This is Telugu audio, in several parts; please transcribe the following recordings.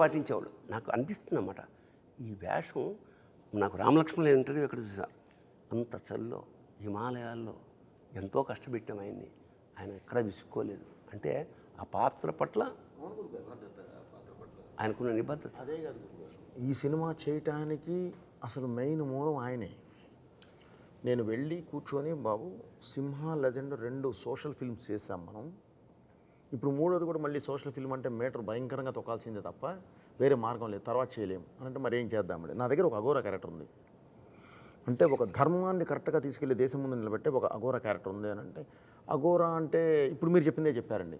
పాటించేవాడు. నాకు అనిపిస్తుంది అన్నమాట, ఈ వేషం నాకు రామలక్ష్మణుల ఇంటర్వ్యూ ఎక్కడ చూసా, అంత చలిలో హిమాలయాల్లో ఎంతో కష్టపెట్టాం ఆయన్ని, ఆయన ఎక్కడా విసుక్కోలేదు. అంటే ఆ పాత్ర పట్ల ఆయనకున్న నిబద్ధత. అదే కాదు, ఈ సినిమా చేయటానికి అసలు మెయిన్ మూలం ఆయనే. నేను వెళ్ళి కూర్చొని, బాబు సింహ లెజెండ్ 2 సోషల్ ఫిల్మ్స్ చేసాం మనం, ఇప్పుడు 3వది కూడా మళ్ళీ సోషల్ ఫిల్మ్ అంటే మీటర్ భయంకరంగా తొక్కాల్సిందే తప్ప వేరే మార్గం లేదు, తర్వాత చేయలేము అని అంటే మరి ఏం చేద్దామండి. నా దగ్గర ఒక అఘోరా క్యారెక్టర్ ఉంది అంటే, ఒక ధర్మాన్ని కరెక్ట్గా తీసుకెళ్ళి దేశం ముందు నిలబెట్టే ఒక అఘోరా క్యారెక్టర్ ఉంది అని అంటే, అఘోరా అంటే ఇప్పుడు మీరు చెప్పిందే చెప్పారండి,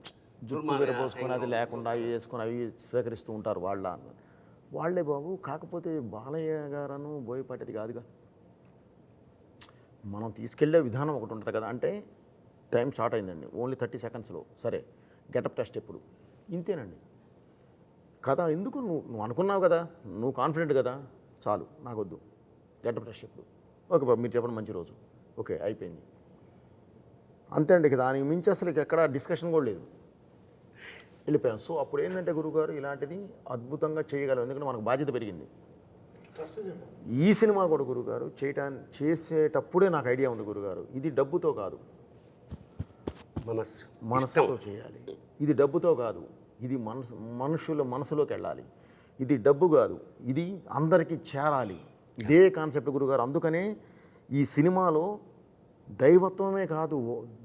జుట్టు విరబోసుకొని అది లేకుండా అవి వేసుకొని అవి స్వీకరిస్తూ ఉంటారు వాళ్ళే బాబు. కాకపోతే బాలయ్య గారను బోయపాటిది కాదుగా, మనం తీసుకెళ్లే విధానం ఒకటి ఉంటుంది కదా. అంటే టైం స్టార్ట్ అయిందండి, ఓన్లీ 30 సెకండ్స్లో, సరే గెటప్ టెస్ట్ ఎప్పుడు, ఇంతేనండి కదా. ఎందుకు నువ్వు అనుకున్నావు కదా, నువ్వు కాన్ఫిడెంట్ కదా, చాలు నాకొద్దు, గెటప్ టెస్ట్ ఎప్పుడు, ఓకే బాబు మీరు చెప్పండి మంచి రోజు, ఓకే అయిపోయింది, అంతే అండి. దానికి మించి అసలు ఎక్కడ డిస్కషన్ కూడా లేదు, వెళ్ళిపోయాం. సో అప్పుడు ఏంటంటే గురువుగారు ఇలాంటిది అద్భుతంగా చేయగలం, ఎందుకంటే మనకు బాధ్యత పెరిగింది. ఈ సినిమా కూడా గురుగారు చేసేటప్పుడే నాకు ఐడియా ఉంది గురుగారు, ఇది డబ్బుతో కాదు, మనసుతో చేయాలి. ఇది డబ్బుతో కాదు, ఇది మనుషుల మనసులోకి వెళ్ళాలి. ఇది డబ్బు కాదు, ఇది అందరికీ చేరాలి. ఇదే కాన్సెప్ట్ గురుగారు. అందుకనే ఈ సినిమాలో దైవత్వమే కాదు,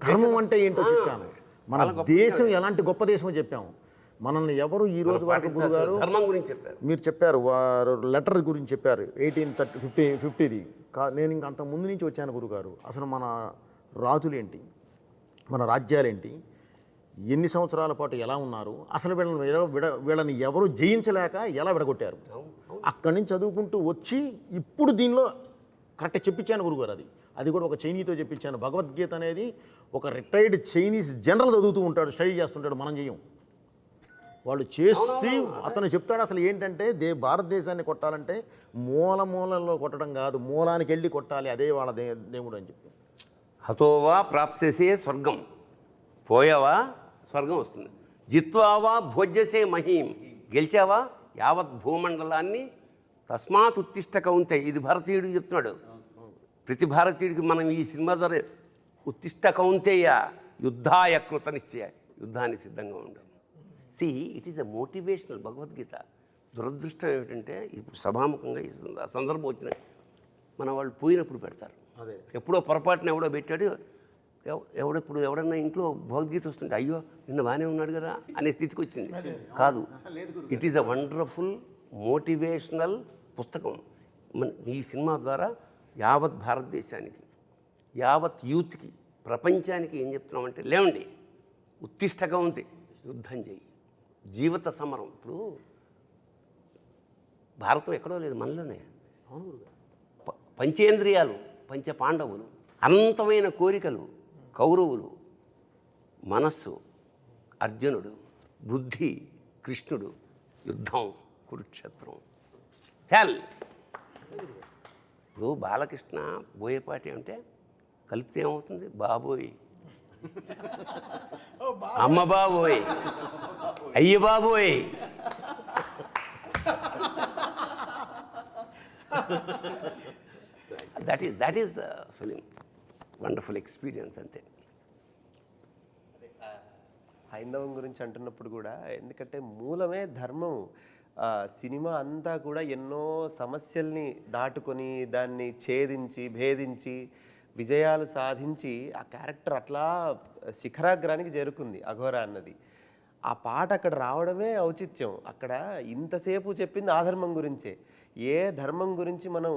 ధర్మం అంటే ఏంటో చెప్పాను. మన దేశం ఎలాంటి గొప్ప దేశమో చెప్పాము. మనల్ని ఎవరు ఈ రోజు వరకు గురుగారు ధర్మం గురించి చెప్పారు, మీరు చెప్పారు, వారు లెటర్ గురించి చెప్పారు 1850ది. నేను ఇంక అంత ముందు నుంచి వచ్చాను గురుగారు. అసలు మన రాజులేంటి, మన రాజ్యాలేంటి, ఎన్ని సంవత్సరాల పాటు ఎలా ఉన్నారు, అసలు వీళ్ళని ఎవరు జయించలేక ఎలా విడగొట్టారు, అక్కడి నుంచి చదువుకుంటూ వచ్చి ఇప్పుడు దీనిలో కరెక్ట్ చెప్పించాను గురుగారు. అది కూడా ఒక చైనీతో చెప్పించాను. భగవద్గీత అనేది ఒక రిటైర్డ్ చైనీస్ జనరల్ చదువుతూ ఉంటాడు, స్టడీ చేస్తుంటాడు, మనం చేయం. వాళ్ళు చేసి అతను చెప్తాడు అసలు ఏంటంటే, భారతదేశాన్ని కొట్టాలంటే మూలలో కొట్టడం కాదు, మూలానికి వెళ్ళి కొట్టాలి, అదే వాళ్ళ దేవుడు అని చెప్పి. హతోవా ప్రాప్స్యసే స్వర్గం, పోయావా స్వర్గం వస్తుంది. జిత్వావా భోజ్యసే మహీం, గెలిచావా యావత్ భూమండలాన్ని, తస్మాత్ ఉత్తిష్ట కౌంతేయ. ఇది భారతీయుడికి చెప్తున్నాడు. ప్రతి భారతీయుడికి మనం ఈ సినిమా ద్వారా ఉత్తిష్ట కౌంతేయ యుద్ధాయ కృత నిశ్చయ, యుద్ధాన్ని సిద్ధంగా ఉండడం. See it is a motivational Bhagavad Gita. దురదృష్టం ఏమిటంటే ఇప్పుడు సభాముఖంగా ఆ సందర్భం వచ్చిన మన వాళ్ళు పోయినప్పుడు పెడతారు. ఎప్పుడో పొరపాటున ఎవడో పెట్టాడు, ఎవడన్నా ఇంట్లో భగవద్గీత వస్తుంటే అయ్యో నిన్న బాగానే ఉన్నాడు కదా అనే స్థితికి వచ్చింది. కాదు, it is a wonderful motivational పుస్తకం. ఈ సినిమా ద్వారా యావత్ భారతదేశానికి, యావత్ యూత్కి, ప్రపంచానికి ఏం చెప్తున్నామంటే, లేవండి ఉత్తిష్టగా ఉంది, యుద్ధం చేయి, జీవిత సమరం. ఇప్పుడు భారతం ఎక్కడో లేదు, మనలోనే. పంచేంద్రియాలు, పంచ పాండవులు, అనంతమైన కోరికలు కౌరవులు, మనస్సు అర్జునుడు, బుద్ధి కృష్ణుడు, యుద్ధం కురుక్షేత్రం. చాల్. ఇప్పుడు బాలకృష్ణ బోయపాటి అంటే కలిపితే ఏమవుతుంది, బాబోయ్, అమ్మ బాబోయ్, అయ్య బాబోయ్. That is the film. Wonderful experience అంతే. హైందవం గురించి అంటున్నప్పుడు కూడా, ఎందుకంటే మూలమే ధర్మం. సినిమా అంతా కూడా ఎన్నో సమస్యల్ని దాటుకొని దాన్ని ఛేదించి భేదించి విజయాలు సాధించి ఆ క్యారెక్టర్ అట్లా శిఖరాగ్రానికి చేరుకుంది అఘోరా అన్నది. ఆ పాట అక్కడ రావడమే ఔచిత్యం. అక్కడ ఇంతసేపు చెప్పింది ఆ ధర్మం గురించే. ఏ ధర్మం గురించి మనం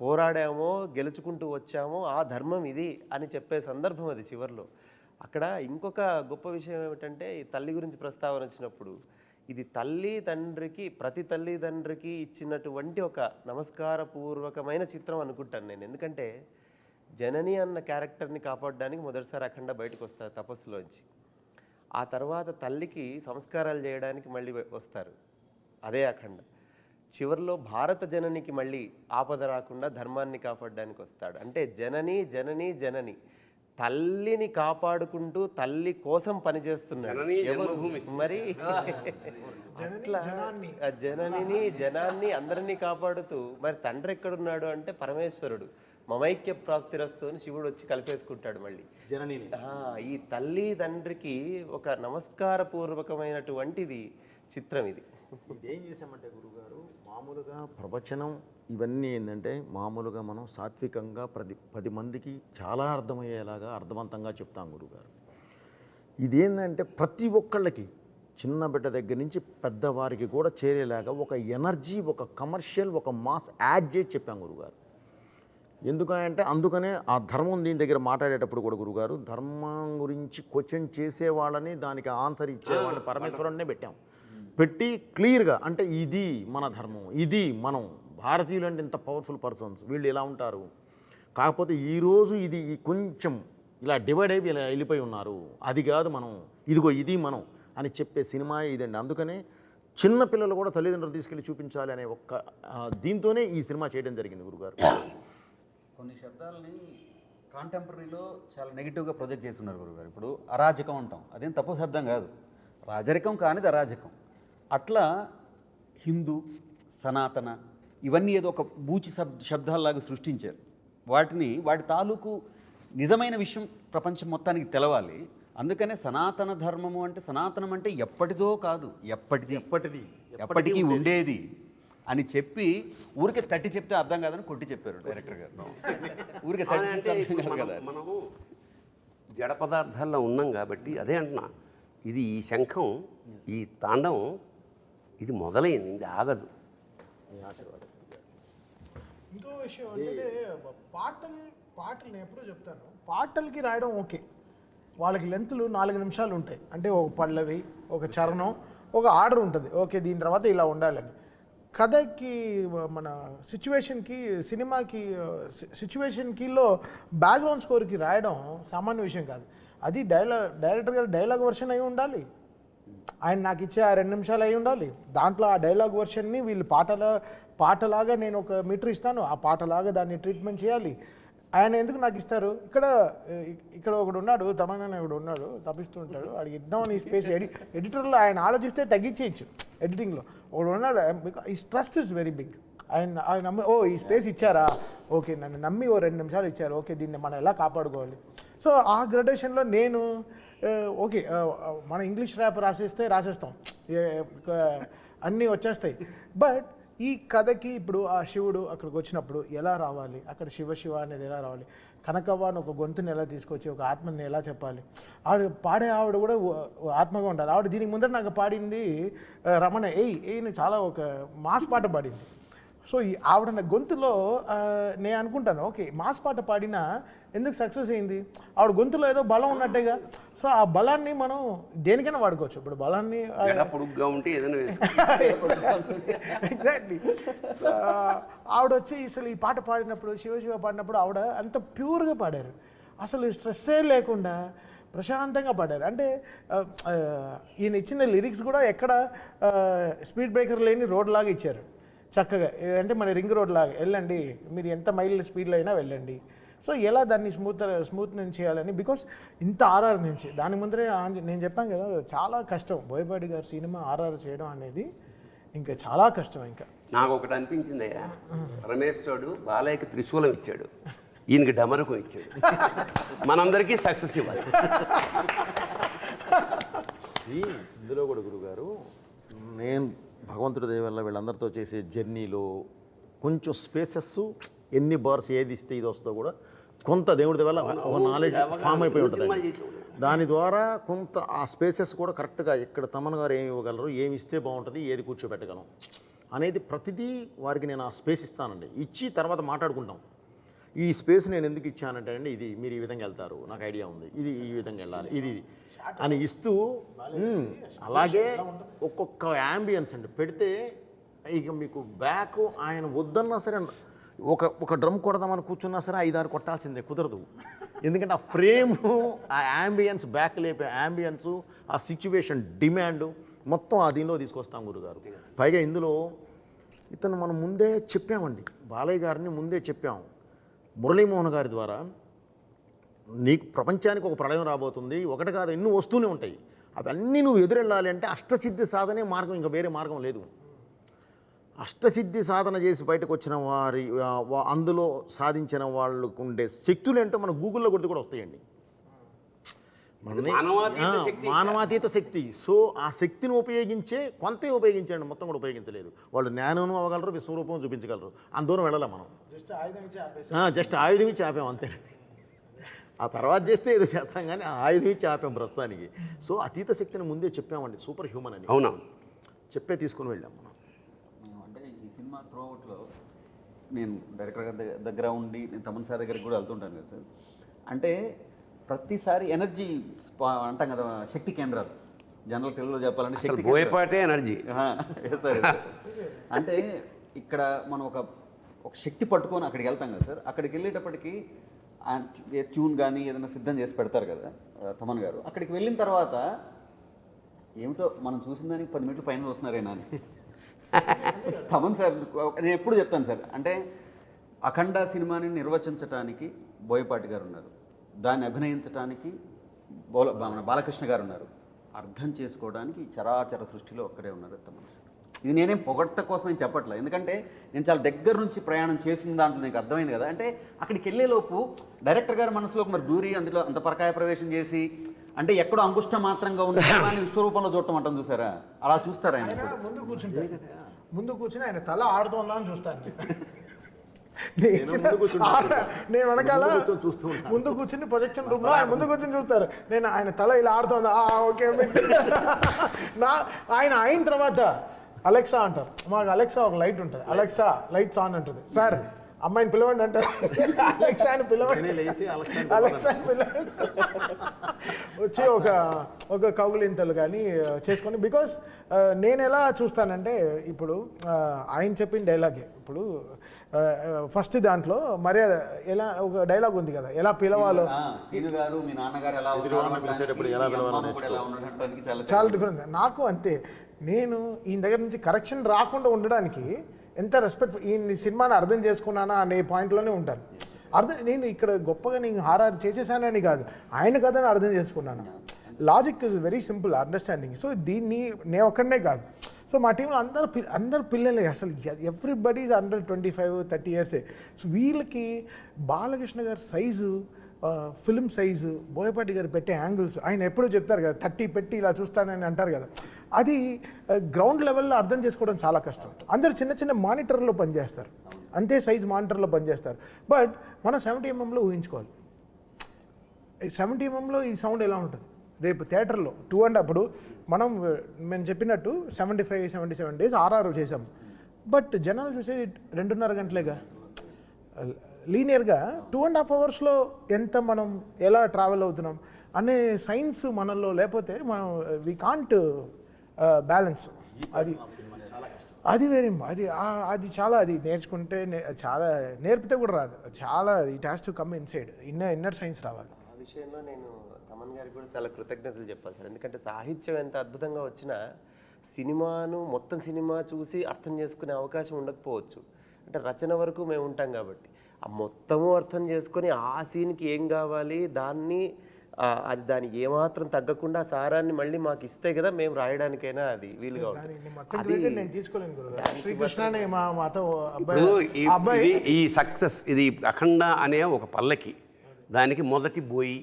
పోరాడామో గెలుచుకుంటూ వచ్చామో ఆ ధర్మం ఇది అని చెప్పే సందర్భం అది చివరిలో. అక్కడ ఇంకొక గొప్ప విషయం ఏమిటంటే, ఈ తల్లి గురించి ప్రస్తావన వచ్చినప్పుడు, ఇది తల్లి తండ్రికి, ప్రతి తల్లిదండ్రికి ఇచ్చినటువంటి ఒక నమస్కారపూర్వకమైన చిత్రం అనుకుంటాను నేను. ఎందుకంటే జనని అన్న క్యారెక్టర్ని కాపాడడానికి మొదటిసారి అఖండ బయటకు వస్తారు తపస్సులోంచి. ఆ తర్వాత తల్లికి సంస్కారాలు చేయడానికి మళ్ళీ వస్తారు, అదే అఖండ. చివరిలో భారత జననికి మళ్ళీ ఆపద రాకుండా ధర్మాన్ని కాపాడడానికి వస్తాడు. అంటే జనని జనని జనని, తల్లిని కాపాడుకుంటూ తల్లి కోసం పనిచేస్తున్నాడు జననీ ఎవరు? జన్మభూమి. మరి అట్లా ఆ జనాన్ని అందరినీ కాపాడుతూ మరి తండ్రి ఎక్కడున్నాడు అంటే పరమేశ్వరుడు మమైక్య ప్రాప్తిరస్తు అని శివుడు వచ్చి కలిపేసుకుంటాడు మళ్ళీ. జననీని ఈ తల్లి తండ్రికి ఒక నమస్కారపూర్వకమైనటువంటిది చిత్రం ఇది. ఇదేం చేసామంటే గురుగారు, మామూలుగా ప్రవచనం ఇవన్నీ ఏంటంటే మామూలుగా మనం సాత్వికంగా 10 మందికి చాలా అర్థమయ్యేలాగా అర్థవంతంగా చెప్తాం గురుగారు. ఇదేంటంటే ప్రతి ఒక్కళ్ళకి చిన్న బిడ్డ దగ్గర నుంచి పెద్దవారికి కూడా చేరేలాగా ఒక ఎనర్జీ, ఒక కమర్షియల్, ఒక మాస్ యాడ్ చేసి చెప్పాం గురుగారు. ఎందుకంటే అందుకనే ఆ ధర్మం దీని దగ్గర మాట్లాడేటప్పుడు కూడా గురుగారు, ధర్మం గురించి క్వశ్చన్ చేసేవాళ్ళని దానికి ఆన్సర్ ఇచ్చేవాళ్ళని పరమేశ్వరుడినే పెట్టాం. పెట్టి క్లియర్గా అంటే ఇది మన ధర్మం, ఇది మనం భారతీయులు అంటే ఇంత పవర్ఫుల్ పర్సన్స్, వీళ్ళు ఎలా ఉంటారు, కాకపోతే ఈరోజు ఇది కొంచెం ఇలా డివైడ్ అయిపోయి ఇలా వెళ్ళిపోయి ఉన్నారు, అది కాదు మనం, ఇదిగో ఇది మనం అని చెప్పే సినిమా ఇదండి. అందుకనే చిన్న పిల్లలు కూడా తల్లిదండ్రులు తీసుకెళ్ళి చూపించాలి అనే ఒక్క దీంతోనే ఈ సినిమా చేయడం జరిగింది గురుగారు. కొన్ని శబ్దాలని కాంటెంపరీలో చాలా నెగిటివ్గా ప్రొజెక్ట్ చేస్తున్నారు గురుగారు. ఇప్పుడు అరాజకం అంటాం, అదేం తప్పు శబ్దం కాదు, రాజరికం కానిది అరాజకం. అట్లా హిందూ, సనాతన ఇవన్నీ ఏదో ఒక బూచి శబ్దాల్లాగా సృష్టించారు. వాటి తాలూకు నిజమైన విషయం ప్రపంచం మొత్తానికి తెలవాలి. అందుకనే సనాతన ధర్మము అంటే, సనాతనం అంటే ఎప్పటిదో కాదు, ఎప్పటికీ ఉండేది అని చెప్పి ఊరికే తట్టి చెప్తే అర్థం కాదని కొట్టి చెప్పారు డైరెక్టర్ గారు. ఊరికే తట్టి అంటే చెప్తే అర్థం కాదు కదా. మనము జడ పదార్థాల్లో ఉన్నాం కాబట్టి అదే అంటున్నా, ఇది ఈ శంఖం, ఈ తాండవం ఇది మొదలైంది, ఇది ఆగదు. ఇంకో విషయం అంటే పాటలు నేను ఎప్పుడూ చెప్తాను, పాటలకి రాయడం ఓకే, వాళ్ళకి లెంత్లు 4 నిమిషాలు ఉంటాయి. అంటే ఒక పల్లవి, ఒక చరణం, ఒక ఆర్డర్ ఉంటుంది, ఓకే దీని తర్వాత ఇలా ఉండాలని. కథకి మన సిచ్యువేషన్కి, సినిమాకి సిచ్యువేషన్కిలో బ్యాక్గ్రౌండ్ స్కోర్కి రాయడం సామాన్య విషయం కాదు. అది డైరెక్టర్ గారు డైలాగ్ వర్షన్ అయి ఉండాలి, ఆయన నాకు ఇచ్చే ఆ 2 నిమిషాలు అయి ఉండాలి. దాంట్లో ఆ డైలాగ్ వర్షన్ని వీళ్ళు పాటలాగా నేను ఒక మీటర్ ఇస్తాను, ఆ పాటలాగా దాన్ని ట్రీట్మెంట్ చేయాలి. ఆయన ఎందుకు నాకు ఇస్తారు? ఇక్కడ ఒకడు ఉన్నాడు, తమన్నా ఒకడు ఉన్నాడు, తప్పిస్తూ ఉంటాడు, వాడికి ఇద్దామని ఈ స్పేస్ ఎడిటర్లో ఆయన ఆలోచిస్తే తగ్గించేయచ్చు. ఎడిటింగ్లో ఒకడు ఉన్నాడు, ఈ ట్రస్ట్ ఇస్ వెరీ బిగ్. ఆయన నమ్మి ఈ స్పేస్ ఇచ్చారా, ఓకే నన్ను నమ్మి 2 నిమిషాలు ఇచ్చారు, ఓకే దీన్ని మనం ఎలా కాపాడుకోవాలి. సో ఆ గ్రాడ్యుయేషన్లో నేను ఓకే మన ఇంగ్లీష్ ర్యాప్ రాసేస్తాం, అన్నీ వచ్చేస్తాయి. బట్ ఈ కథకి ఇప్పుడు ఆ శివుడు అక్కడికి వచ్చినప్పుడు ఎలా రావాలి, అక్కడ శివ అనేది ఎలా రావాలి, కనకవ్వ అని ఒక గొంతుని ఎలా తీసుకొచ్చి ఒక ఆత్మని ఎలా చెప్పాలి, పాడే ఆవిడ కూడా ఆత్మగా ఉండాలి. ఆవిడ దీనికి ముందర నాకు పాడింది రమణ ఏయ్ చాలా ఒక మాస్ పాట పాడింది. సో ఈ ఆవిడ నా గొంతులో నేను అనుకుంటాను, ఓకే మాస్ పాట పాడినా ఎందుకు సక్సెస్ అయింది, ఆవిడ గొంతులో ఏదో బలం ఉన్నట్టేగా. సో ఆ బలాన్ని మనం దేనికైనా వాడుకోవచ్చు. ఇప్పుడు బలాన్ని పొడుగ్గా ఉంటే ఏదైనా ఎగ్జాక్ట్లీ. ఆవిడ వచ్చి అసలు ఈ పాట పాడినప్పుడు, శివ పాడినప్పుడు ఆవిడ అంత ప్యూర్గా పాడారు, అసలు స్ట్రెస్సే లేకుండా ప్రశాంతంగా పాడారు. అంటే ఈయన ఇచ్చిన లిరిక్స్ కూడా ఎక్కడ స్పీడ్ బ్రేకర్ లేని రోడ్ లాగా ఇచ్చారు చక్కగా. అంటే మన రింగ్ రోడ్ లాగా వెళ్ళండి, మీరు ఎంత మైల్ స్పీడ్లో అయినా వెళ్ళండి. సో ఎలా దాన్ని స్మూత్ నుంచి చేయాలని, బికాస్ ఇంత ఆర్ఆర్ నుంచి దాని ముందరే నేను చెప్పాను కదా చాలా కష్టం. బోయపాటి గారి సినిమా ఆర్ఆర్ చేయడం అనేది ఇంకా చాలా కష్టం. ఇంకా నాకు ఒకటి అనిపించింది, పరమేశ్వరుడు బాలయ్యకి త్రిశూలం ఇచ్చాడు, ఈయనకి డమరుకం ఇచ్చాడు, మనందరికీ సక్సెస్ ఇవ్వాలి. ఇందులో కూడా గురుగారు, నేను భగవంతుడి దయ వల్ల వీళ్ళందరితో చేసే జర్నీలో కొంచెం స్పేసెస్ ఎన్ని బార్స్ ఏది ఇస్తే ఇది వస్తుందో కూడా కొంత దేవుడి వల్ల ఒక నాలెడ్జ్ ఫామ్ అయిపోయి ఉంటుంది. దాని ద్వారా కొంత ఆ స్పేసెస్ కూడా కరెక్ట్గా ఇక్కడ తమన్ గారు ఏమి ఇవ్వగలరు, ఏమి ఇస్తే బాగుంటుంది, ఏది కూర్చోబెట్టగలం అనేది ప్రతిదీ వారికి నేను ఆ స్పేస్ ఇస్తానండి. ఇచ్చి తర్వాత మాట్లాడుకుంటాం. ఈ స్పేస్ నేను ఎందుకు ఇచ్చానంటే అండి, ఇది మీరు ఈ విధంగా వెళ్తారు, నాకు ఐడియా ఉంది, ఇది ఈ విధంగా వెళ్ళాలి, ఇది అని ఇస్తూ అలాగే ఒక్కొక్క యాంబియన్స్ అండి పెడితే ఇక మీకు బ్యాక్ ఆయన వద్దన్నా సరే ఒక డ్రమ్ కొడదామని కూర్చున్నా సరే 5-6 కొట్టాల్సిందే, కుదరదు. ఎందుకంటే ఆ ఫ్రేము, ఆ యాంబియన్స్, బ్యాక్ లేపే యాంబియన్స్, ఆ సిచ్యువేషన్ డిమాండ్ మొత్తం ఆ దీనిలో తీసుకొస్తాం గురుగారు. పైగా ఇందులో ఇతను మనం ముందే చెప్పామండి, బాలయ్య గారిని ముందే చెప్పాం మురళీమోహన్ గారి ద్వారా. నీకు ప్రపంచానికి ఒక ప్రళయం రాబోతుంది, ఒకటి కాదు ఎన్నో వస్తూనే ఉంటాయి. అవన్నీ నువ్వు ఎదురెళ్ళాలి అంటే అష్టసిద్ధి సాధనే మార్గం, ఇంకా వేరే మార్గం లేదు. అష్టసిద్ధి సాధన చేసి బయటకు వచ్చిన వారి అందులో సాధించిన వాళ్ళకు ఉండే శక్తులు ఏంటో మన గూగుల్లో కొడితే కూడా వస్తాయండి. మానవాతీత శక్తి. సో ఆ శక్తిని ఉపయోగించే కొంతే ఉపయోగించండి, మొత్తం కూడా ఉపయోగించలేదు. వాళ్ళు జ్ఞానం అవ్వగలరు, విశ్వరూపం చూపించగలరు, అంత దూరం వెళ్ళాలి మనం. జస్ట్ ఆయుధం ఇచ్చి ఆపాం అంతేనండి. ఆ తర్వాత చేస్తే ఏదో చేస్తాం కానీ ఆ ఆయుధం ఇచ్చి ఆపాం ప్రస్తుతానికి. సో అతీత శక్తిని ముందే చెప్పామండి, సూపర్ హ్యూమన్ అని. అవునా, చెప్పే తీసుకుని వెళ్ళాం మనం. అంటే ఈ సినిమా త్రూఅవుట్లో నేను డైరెక్టర్ గారి దగ్గర ఉండి నేను తమన్ సార్ దగ్గరికి కూడా వెళ్తుంటాను కదా సార్. అంటే ప్రతిసారి ఎనర్జీ అంటాం కదా, శక్తి కేంద్రాలు, జనరల్ తెలుగులో చెప్పాలంటే అసలు బోయపాటే ఎనర్జీ. సార్ అంటే ఇక్కడ మనం ఒక శక్తి పట్టుకొని అక్కడికి వెళ్తాం కదా సార్. అక్కడికి వెళ్ళేటప్పటికి ట్యూన్ కానీ ఏదైనా సిద్ధం చేసి పెడతారు కదా తమన్ గారు. అక్కడికి వెళ్ళిన తర్వాత ఏమిటో మనం చూసిన దానికి 10 మినిట్లు పైన వస్తున్నారేనా అని తమన్ సార్ నేను ఎప్పుడు చెప్తాను సార్. అంటే అఖండ సినిమాని నిర్వచించడానికి బోయపాటి గారు ఉన్నారు, దాన్ని అభినయించడానికి బాలకృష్ణ గారు ఉన్నారు, అర్థం చేసుకోవడానికి చరాచర సృష్టిలో ఒక్కరే ఉన్నారు తమన్ సార్. ఇది నేనేం పొగట్ట కోసం ఏం చెప్పట్లేదు, ఎందుకంటే నేను చాలా దగ్గర నుంచి ప్రయాణం చేసిన దాంట్లో నీకు అర్థమైంది కదా. అంటే అక్కడికి వెళ్ళేలోపు డైరెక్టర్ గారి మనసులోకి మరి దూరి అందులో అంత పరకాయ ప్రవేశం చేసి అంటే ఎక్కడో అంగుష్ట మాత్రంగా ఉన్న సినిమాని విశ్వరూపంలో చూడటం అంటాం చూసారా, అలా చూస్తారా ఆయన? ముందు కూర్చుని ఆయన తల ఆడుతుందా అని చూస్తాను నేను వెనకాల ముందు కూర్చుని ప్రొజెక్షన్ రూమ్ లో ఆయన ముందు కూర్చొని చూస్తారు. నేను ఆయన తల ఇలా ఆడుతుందా ఓకే ఆయన అయిన తర్వాత అలెక్సా అంటారు. మాకు అలెక్సా ఒక లైట్ ఉంటుంది, అలెక్సా లైట్స్ ఆన్ అంటుంది. సార్ అమ్మాయిని పిలవండి అంటారు, అలెక్సాని పిలవండి, అలెక్సాని పిలవండి వచ్చి ఒక కౌగులింతలు కానీ చేసుకొని. బికాస్ నేను ఎలా చూస్తానంటే ఇప్పుడు ఆయన చెప్పిన డైలాగే, ఇప్పుడు ఫస్ట్ దాంట్లో మర్యాద ఎలా ఒక డైలాగ్ ఉంది కదా, ఎలా పిలవాలో చాలా డిఫరెన్స్. నాకు అంతే, నేను ఈయన దగ్గర నుంచి కరెక్షన్ రాకుండా ఉండడానికి ఎంత రెస్పెక్ట్, ఈ సినిమాని అర్థం చేసుకున్నానా అనే పాయింట్లోనే ఉంటాను. నేను ఇక్కడ గొప్పగా నేను హారర్ చేసేసానని కాదు, ఆయన కథని అర్థం చేసుకున్నాను. Logic is very simple understanding. So దీన్ని నేను ఒక్కడనే కాదు, సో మా టీంలో అందరు పిల్లలే, అసలు ఎవ్రీబడి ఈజ్ అండర్ 25-30 ఇయర్సే. సో వీళ్ళకి బాలకృష్ణ గారి సైజు, ఫిల్మ్ సైజు, బోయపాటి గారు పెట్టే యాంగిల్స్, ఆయన ఎప్పుడూ చెప్తారు కదా 30 పెట్టి ఇలా చూస్తానని అంటారు కదా, అది గ్రౌండ్ లెవెల్లో అర్థం చేసుకోవడం చాలా కష్టం. అందరు చిన్న చిన్న మానిటర్లో పనిచేస్తారు, అంతే సైజ్ మానిటర్లో పనిచేస్తారు. బట్ మనం 70 mm ఊహించుకోవాలి, 70 mm ఈ సౌండ్ ఎలా ఉంటుంది రేపు థియేటర్లో 2.5. అప్పుడు మేము చెప్పినట్టు 75-77 days RR చేసాం. బట్ జనాలు చూసేది 2.5 గంటలేగా, లీనియర్గా 2.5 hours ఎంత మనం ఎలా ట్రావెల్ అవుతున్నాం అనే సైన్స్ మనలో లేకపోతే మనం వీ కాంట్ బ్యాలెన్స్. అది వెరీ అది చాలా, అది నేర్చుకుంటే చాలా, నేర్పితే కూడా రాదు, చాలా it has to come inside, inner science రావాలి. ఆ విషయంలో నేను తమన్ గారికి కూడా చాలా కృతజ్ఞతలు చెప్పాలి సార్. ఎందుకంటే సాహిత్యం ఎంత అద్భుతంగా వచ్చినా సినిమాను మొత్తం సినిమా చూసి అర్థం చేసుకునే అవకాశం ఉండకపోవచ్చు. అంటే రచన వరకు మేము ఉంటాం కాబట్టి ఆ మొత్తము అర్థం చేసుకొని ఆ సీన్కి ఏం కావాలి అది దానికి ఏమాత్రం తగ్గకుండా సారాన్ని మళ్ళీ మాకు ఇస్తే కదా మేము రాయడానికైనా అది వీలుగా ఉంటుంది. ఈ సక్సెస్ ఇది అఖండ అనే ఒక పల్లకి, దానికి మొదటి బోయి,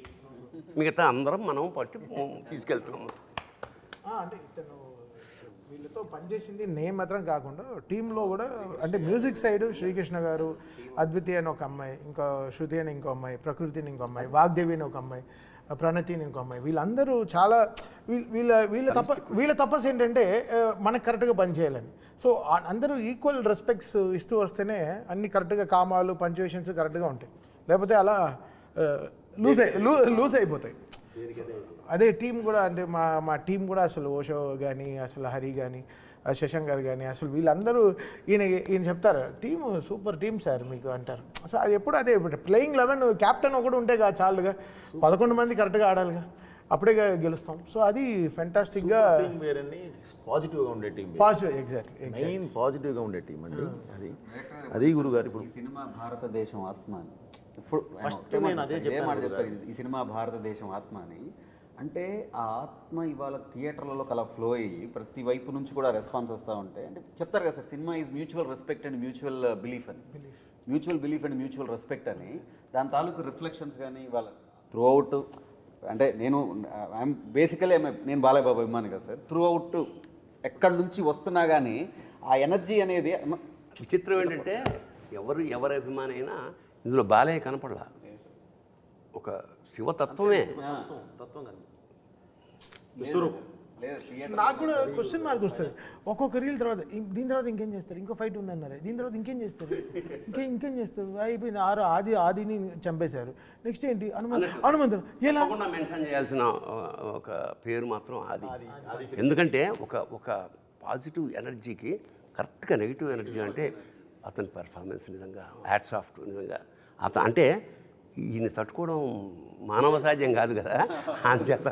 మిగతా అందరం మనం పట్టి తీసుకెళ్తున్నాము. అంటే ఇతను వీళ్ళతో పనిచేసింది నేను మాత్రం కాకుండా టీంలో కూడా, అంటే మ్యూజిక్ సైడ్ శ్రీకృష్ణ గారు, అద్వితి అని ఒక అమ్మాయి, ఇంకా శృతి అని ఇంకో అమ్మాయి, ప్రకృతిని ఇంకో అమ్మాయి, వాగ్దేవి అని ఒక అమ్మాయి, ప్రణతిని ఇంకో అమ్మాయి, వీళ్ళందరూ చాలా వీళ్ళ తపస్సు ఏంటంటే మనకు కరెక్ట్గా పనిచేయాలని. సో అందరూ ఈక్వల్ రెస్పెక్ట్స్ ఇస్తూ వస్తేనే అన్ని కరెక్ట్గా కామాలు పంచువేషన్స్ కరెక్ట్గా ఉంటాయి, లేకపోతే అలా లూజ్ అయిపోతాయి. అదే టీం కూడా, అంటే మా టీం కూడా అసలు ఓషో కానీ, అసలు హరి కానీ, శశాంక్ గారు కానీ, అసలు వీళ్ళందరూ ఈయన చెప్తారు టీము సూపర్ టీం సార్ మీకు అంటారు. సో అది ఎప్పుడు అదే ప్లేయింగ్ 11 క్యాప్టెన్ ఒకటి ఉంటే కాదు చాలుగా, 11 మంది కరెక్ట్గా ఆడాలిగా, అప్పుడే గెలుస్తాం. సో అది ఫెంటాస్టిక్గా పాజిటివ్గా ఉండే టీం, పాజిటివ్ ఎగ్జాక్ట్లీ మెయిన్ పాజిటివ్గా ఉండే టీం అండి. అది గురుగారు ఇప్పుడు సినిమా భారతదేశం ఆత్మ ఇప్పుడు First నేను అదే చెప్పాను చెప్తాను, ఈ సినిమా భారతదేశం ఆత్మ అని. అంటే ఆ ఆత్మ ఇవాళ థియేటర్లలో కల ఫ్లో అయ్యి ప్రతి వైపు నుంచి కూడా రెస్పాన్స్ వస్తూ ఉంటాయి. అంటే చెప్తారు కదా sir, cinema is mutual respect and mutual belief అని. Mutual belief and mutual respect అని దాని తాలూకు రిఫ్లెక్షన్స్ కానీ వాళ్ళ త్రూ అవుట్. అంటే నేను బేసికలీ నేను బాలయ్య బాబు అభిమాని కదా సార్. త్రూ అవుట్ ఎక్కడి నుంచి వస్తున్నా కానీ ఆ ఎనర్జీ అనేది విచిత్రం ఏంటంటే ఎవరి అభిమాని అయినా ఇందులో బాలయ్య కనపడలా, ఒక శివతత్వమే. తత్వం కానీ నాకు కూడా క్వశ్చన్ మార్క్ వస్తుంది ఒక్కొక్క రీల్ తర్వాత. దీని తర్వాత ఇంకేం చేస్తారు, ఇంకో ఫైట్ ఉందన్నారు, దీని తర్వాత ఇంకేం చేస్తారు, ఇంకేం చేస్తారు, అయిపోయింది. ఆదిని చంపేశారు, నెక్స్ట్ ఏంటి హనుమంతుడు. ఎలా తప్పకుండా మెన్షన్ చేయాల్సిన ఒక పేరు మాత్రం ఆది. ఎందుకంటే ఒక పాజిటివ్ ఎనర్జీకి కరెక్ట్గా నెగిటివ్ ఎనర్జీ అంటే అతని పెర్ఫార్మెన్స్ నిజంగా హ్యాట్స్ ఆఫ్ నిజంగా. అంటే ఈయన తట్టుకోవడం మానవ సాధ్యం కాదు కదా. అంచేత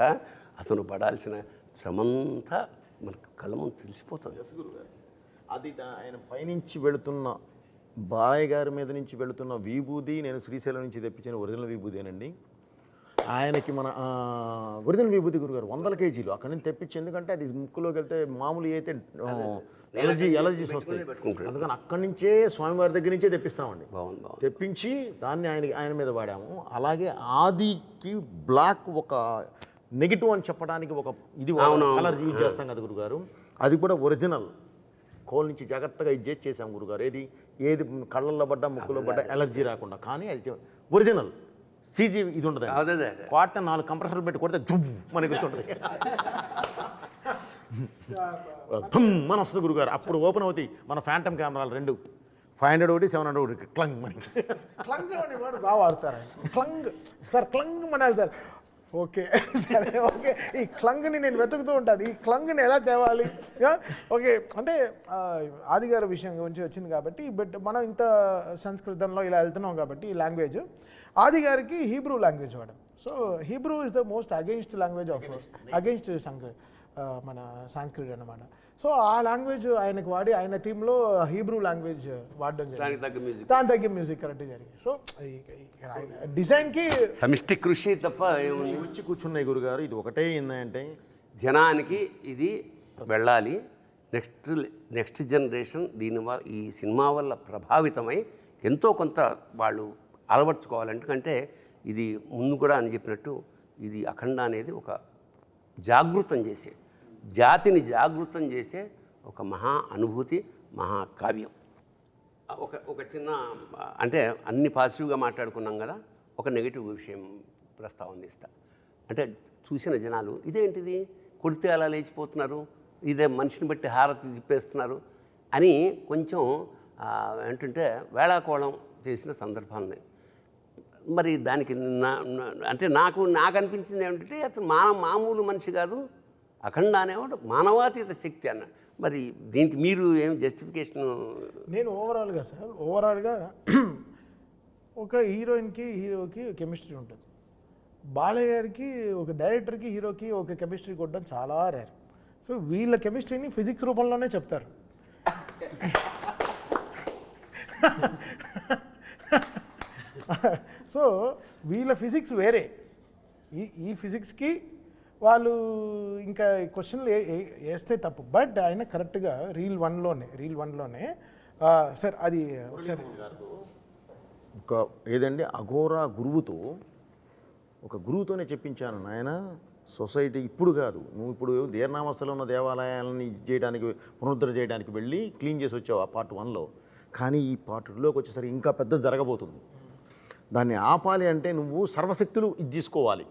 అతను పడాల్సిన శ్రమంతా మనకు కళ్ళ ముందు తెలిసిపోతుంది. అది ఆయన పైనుంచి వెళుతున్న బాలయ్య గారి మీద నుంచి వెళుతున్న విభూది నేను శ్రీశైలం నుంచి తెప్పించిన ఒరిజినల్ విభూదేనండి. ఆయనకి మన ఒరిజినల్ విభూతి గురుగారు 100 కేజీలు అక్కడి నుంచి తెప్పించి, ఎందుకంటే అది ముక్కులోకి వెళ్తే మామూలు అయితే ఎలర్జీస్ వస్తాయి, అందుకని అక్కడి నుంచే స్వామివారి దగ్గర నుంచే తెప్పిస్తామండి. తెప్పించి దాన్ని ఆయన మీద వాడాము. అలాగే ఆదికి బ్లాక్ ఒక నెగిటివ్ అని చెప్పడానికి ఒక ఇది కలర్ యూజ్ చేస్తాం కదా గురుగారు, అది కూడా ఒరిజినల్ కోల్ నుంచి జాగ్రత్తగా ఇది చేసాం గురుగారు. ఏది కళ్ళల్లో పడ్డా ముక్కులో పడ్డా ఎలర్జీ రాకుండా, కానీ అది ఒరిజినల్ సీజీ ఇది ఉంటుంది. కొడితే 4 కంప్రెసర్లు పెట్టి కొడితే జుబ్బు మనకి గుర్తుంటుంది, మన వస్తుంది గురుగారు. అప్పుడు ఓపెన్ అవుతాయి మన ఫ్యాంటమ్ కెమెరాలు 2, 500 ఒకటి 700 ఒకటి క్లంగ్ మనకి. క్లంగ్ అనేవాడు బాగా వాడతారు. Clang sir, clang Manali sir. Okay సరే, ఓకే. ఈ క్లంగ్ని నేను వెతుకుతూ ఉంటాను, ఈ క్లంగ్ని ఎలా తేవాలి. ఓకే, అంటే ఆది గారి విషయం గురించి వచ్చింది కాబట్టి, బట్ మనం ఇంత సంస్కృతంలో ఇలా వెళ్తున్నాం కాబట్టి ఈ లాంగ్వేజ్ ఆది గారికి హీబ్రూ లాంగ్వేజ్ వాడాం. So Hebrew is the most against language of against మన సాంస్క్రిట్ అన్నమాట. సో ఆ లాంగ్వేజ్ ఆయనకు వాడి ఆయన థీమ్లో హీబ్రూ లాంగ్వేజ్ వాడడం జరిగింది, దాని తగ్గ మ్యూజిక్ కరెక్ట్ జరిగింది. సో డిజైన్కి సమిష్టి కృషి తప్ప వచ్చి కూర్చున్నాయి గురుగారు. ఇది ఒకటే ఏంటంటే జనానికి ఇది వెళ్ళాలి, నెక్స్ట్ జనరేషన్ ఈ సినిమా వల్ల ప్రభావితమై ఎంతో కొంత వాళ్ళు అలవర్చుకోవాలి. ఎందుకంటే ఇది ముందు కూడా అని చెప్పినట్టు ఇది అఖండ అనేది ఒక జాగృతం చేసే, జాతిని జాగృతం చేసే ఒక మహా అనుభూతి, మహాకావ్యం. ఒక చిన్న అంటే అన్ని పాజిటివ్గా మాట్లాడుకున్నాం కదా, ఒక నెగిటివ్ విషయం ప్రస్తావన ఇస్తా. అంటే చూసిన జనాలు ఇదేంటిది కొడితే అలా లేచిపోతున్నారు, ఇదే మనిషిని బట్టి హారతి తిప్పేస్తున్నారు అని కొంచెం ఏంటంటే వేళాకోళం చేసిన సందర్భాలున్నాయి. మరి దానికి అంటే నాకు అనిపించింది ఏమిటంటే అతను మామూలు మనిషి కాదు, అఖండ అనేవాడు మానవాతీత శక్తి అన్న. మరి దీనికి మీరు ఏం జస్టిఫికేషన్? నేను ఓవరాల్గా ఒక హీరోయిన్కి హీరోకి కెమిస్ట్రీ ఉంటుంది. బాలయ్య గారికి ఒక డైరెక్టర్కి హీరోకి ఒక కెమిస్ట్రీ కొట్టడం చాలా రేర్. సో వీళ్ళ కెమిస్ట్రీని ఫిజిక్స్ రూపంలోనే చెప్తారు. సో వీళ్ళ ఫిజిక్స్ వేరే, ఈ ఫిజిక్స్కి వాళ్ళు ఇంకా క్వశ్చన్లు వేస్తే తప్పు. బట్ ఆయన కరెక్ట్గా రీల్ వన్లోనే సార్ అది ఒకసారి ఒక ఏదండి అఘోరా గురువుతోనే చెప్పించాను నాయన. సొసైటీ ఇప్పుడు కాదు, నువ్వు ఇప్పుడు దీర్ణావస్థలో ఉన్న దేవాలయాలని చేయడానికి పునరుద్ధరణ చేయడానికి వెళ్ళి క్లీన్ చేసి వచ్చావు ఆ పార్ట్ 1లో. కానీ ఈ పార్ట్ 2లోకి వచ్చేసరికి ఇంకా పెద్ద జరగబోతుంది. దాన్ని ఆపాలి అంటే నువ్వు సర్వశక్తులు ఇది తీసుకోవాలి,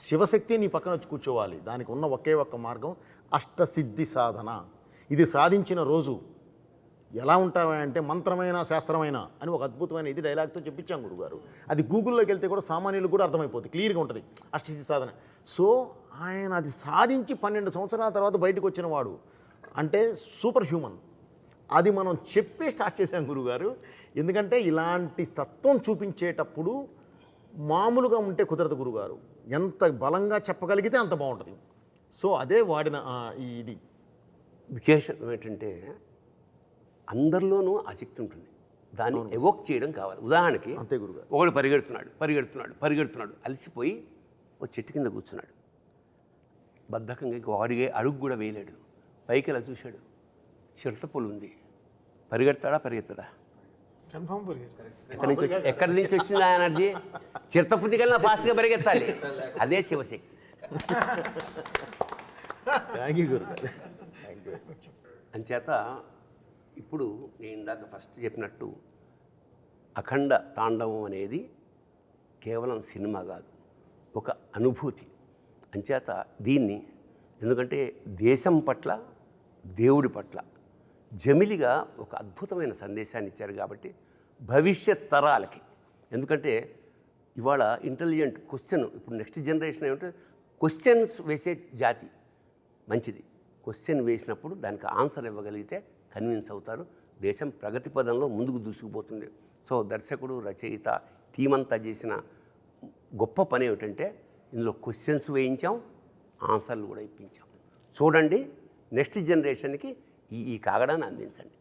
శివశక్తి నీ పక్కన వచ్చి కూర్చోవాలి. దానికి ఉన్న ఒకే ఒక్క మార్గం అష్టసిద్ధి సాధన. ఇది సాధించిన రోజు ఎలా ఉంటావా అంటే మంత్రమైన శాస్త్రమైన అని ఒక అద్భుతమైన ఇది డైలాగ్తో చెప్పించాం గురుగారు. అది గూగుల్లోకి వెళ్తే కూడా సామాన్యులకు కూడా అర్థమైపోతుంది, క్లియర్గా ఉంటుంది అష్టసిద్ధి సాధన. సో ఆయన అది సాధించి 12 సంవత్సరాల తర్వాత బయటకు వచ్చిన వాడు అంటే సూపర్ హ్యూమన్. అది మనం చెప్పే స్టార్ట్ చేసాం గురుగారు. ఎందుకంటే ఇలాంటి తత్వం చూపించేటప్పుడు మామూలుగా ఉంటే కుదరదు గురుగారు, ఎంత బలంగా చెప్పగలిగితే అంత బాగుంటుంది. సో అదే వాడిన ఇది విశేషం ఏంటంటే అందరిలోనూ ఆసక్తి ఉంటుంది. దాన్ని ఎవోక్ చేయడం కావాలి. ఉదాహరణకి అంతే గురుగారు. ఒకడు పరిగెడుతున్నాడు అలసిపోయి ఒక చెట్టు కింద కూర్చున్నాడు. బద్ధకంగా ఇంకో అడుగు కూడా వేయలేడు. పైకి ఇలా చూశాడు, చిరుతపులు ఉంది. పరిగెడతాడా? కన్ఫర్మ్ ఎక్కడి నుంచి వచ్చింది ఆ ఎనర్జీ? చిరుతపుంది కన్నా ఫాస్ట్గా పరిగెత్తాలి. అదే శివశక్తి. థ్యాంక్ యూ గురుగారు. Thank you. అంచేత ఇప్పుడు నేను ఇందాక ఫస్ట్ చెప్పినట్టు అఖండ తాండవం అనేది కేవలం సినిమా కాదు, ఒక అనుభూతి. అంచేత దీన్ని ఎందుకంటే దేశం పట్ల, దేవుడి పట్ల జమిలిగా ఒక అద్భుతమైన సందేశాన్ని ఇచ్చారు కాబట్టి భవిష్యత్ తరాలకి. ఎందుకంటే ఇవాళ ఇంటెలిజెంట్ క్వశ్చన్, ఇప్పుడు నెక్స్ట్ జనరేషన్ ఏమంటే క్వశ్చన్స్ వేసే జాతి మంచిది. క్వశ్చన్ వేసినప్పుడు దానికి ఆన్సర్ ఇవ్వగలిగితే కన్విన్స్ అవుతారు. దేశం ప్రగతి పదంలో ముందుకు దూసుకుపోతుంది. సో దర్శకుడు, రచయిత, టీం అంతా చేసిన గొప్ప పని ఏమిటంటే ఇందులో క్వశ్చన్స్ వేయించాం, ఆన్సర్లు కూడా ఇప్పించాం. చూడండి, నెక్స్ట్ జనరేషన్కి ఈ కాగడాన్ని అందించండి.